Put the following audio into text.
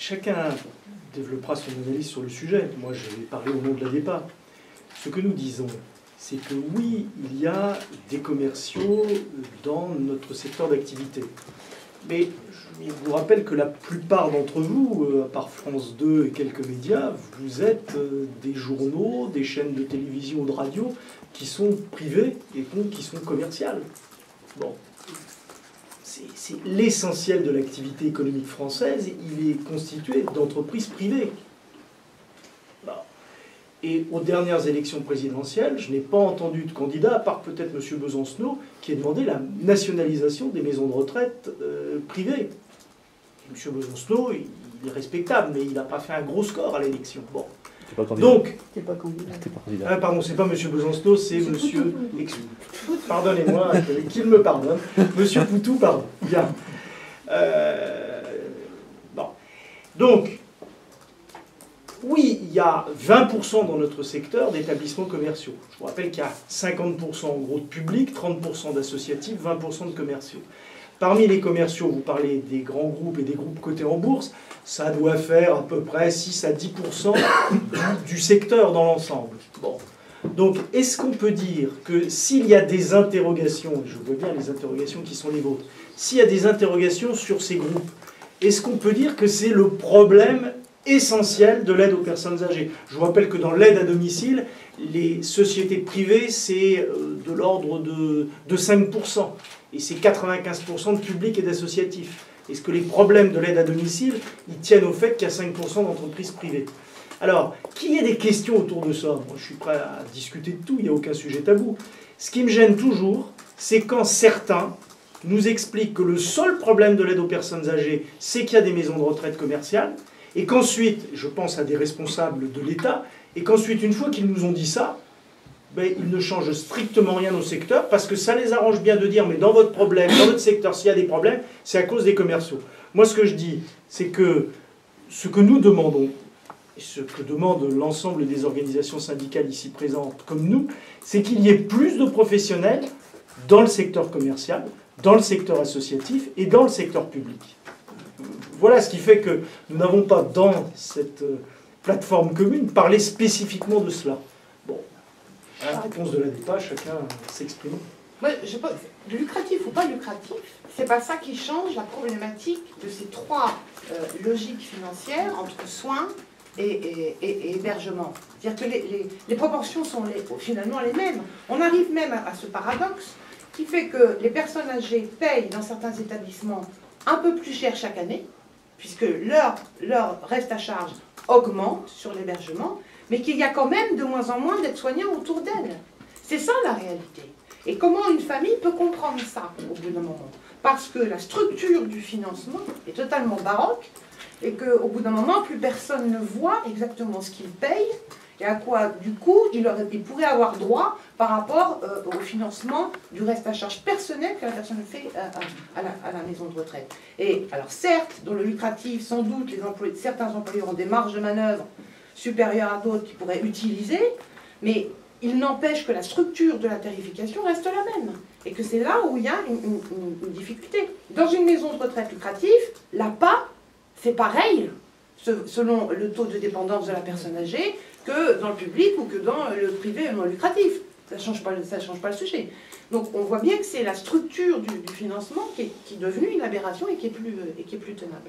chacun développera son analyse sur le sujet. Moi, je vais parler au nom de la DEPA. Ce que nous disons, c'est que oui, il y a des commerciaux dans notre secteur d'activité. Mais je vous rappelle que la plupart d'entre vous, à part France 2 et quelques médias, vous êtes des journaux, des chaînes de télévision ou de radio qui sont privées et donc qui sont commerciales. Bon. C'est l'essentiel de l'activité économique française, il est constitué d'entreprises privées. Bon. Et aux dernières élections présidentielles, je n'ai pas entendu de candidat, à part peut-être M. Besancenot, qui ait demandé la nationalisation des maisons de retraite privées. M. Besancenot, il est respectable, mais il n'a pas fait un gros score à l'élection. Bon. Donc, pas candidat. Ah, pardon, c'est pas M. Besancenot, c'est M. Pardonnez-moi, qu'il me pardonne. M. Poutou, pardon. Bien. Bon. Donc, oui, il y a 20% dans notre secteur d'établissements commerciaux. Je vous rappelle qu'il y a 50% en gros de public, 30% d'associatifs, 20% de commerciaux. Parmi les commerciaux, vous parlez des grands groupes et des groupes cotés en bourse, ça doit faire à peu près 6 à 10% du secteur dans l'ensemble. Bon. Donc, est-ce qu'on peut dire que s'il y a des interrogations, je vois bien les interrogations qui sont les vôtres, s'il y a des interrogations sur ces groupes, est-ce qu'on peut dire que c'est le problème essentiel de l'aide aux personnes âgées? Je vous rappelle que dans l'aide à domicile, les sociétés privées, c'est de l'ordre de 5%. Et c'est 95% de public et d'associatifs. Est-ce que les problèmes de l'aide à domicile, ils tiennent au fait qu'il y a 5% d'entreprises privées? Alors, qu'il y ait des questions autour de ça, moi je suis prêt à discuter de tout, il n'y a aucun sujet tabou. Ce qui me gêne toujours, c'est quand certains nous expliquent que le seul problème de l'aide aux personnes âgées, c'est qu'il y a des maisons de retraite commerciales, et qu'ensuite, je pense à des responsables de l'État, et qu'ensuite, une fois qu'ils nous ont dit ça, ben, ils ne changent strictement rien au secteur parce que ça les arrange bien de dire mais dans votre problème, dans votre secteur, s'il y a des problèmes, c'est à cause des commerciaux. Moi, ce que je dis, c'est que ce que nous demandons, et ce que demande l'ensemble des organisations syndicales ici présentes comme nous, c'est qu'il y ait plus de professionnels dans le secteur commercial, dans le secteur associatif et dans le secteur public. Voilà ce qui fait que nous n'avons pas dans cette plateforme commune parlé spécifiquement de cela. Bon. À la réponse de la DEPA, chacun s'exprime. Moi, je pense, lucratif ou pas lucratif, c'est pas ça qui change la problématique de ces trois logiques financières entre soins et hébergement. C'est-à-dire que les proportions sont finalement les mêmes. On arrive même à ce paradoxe qui fait que les personnes âgées payent dans certains établissements un peu plus cher chaque année, puisque leur reste à charge augmente sur l'hébergement, mais qu'il y a quand même de moins en moins d'aides-soignants autour d'elle. C'est ça la réalité. Et comment une famille peut comprendre ça au bout d'un moment? Parce que la structure du financement est totalement baroque et qu'au bout d'un moment, plus personne ne voit exactement ce qu'il paye et à quoi, du coup, il pourrait avoir droit par rapport au financement du reste à charge personnel que la personne fait à la maison de retraite. Et alors certes, dans le lucratif, sans doute, certains employeurs ont des marges de manœuvre supérieures à d'autres qu'ils pourraient utiliser, mais il n'empêche que la structure de la tarification reste la même. Et que c'est là où il y a une difficulté. Dans une maison de retraite lucrative, l'APA, c'est pareil, selon le taux de dépendance de la personne âgée, que dans le public ou que dans le privé non lucratif. Ça ne change pas le sujet. Donc on voit bien que c'est la structure du financement qui est devenue une aberration et qui est plus tenable.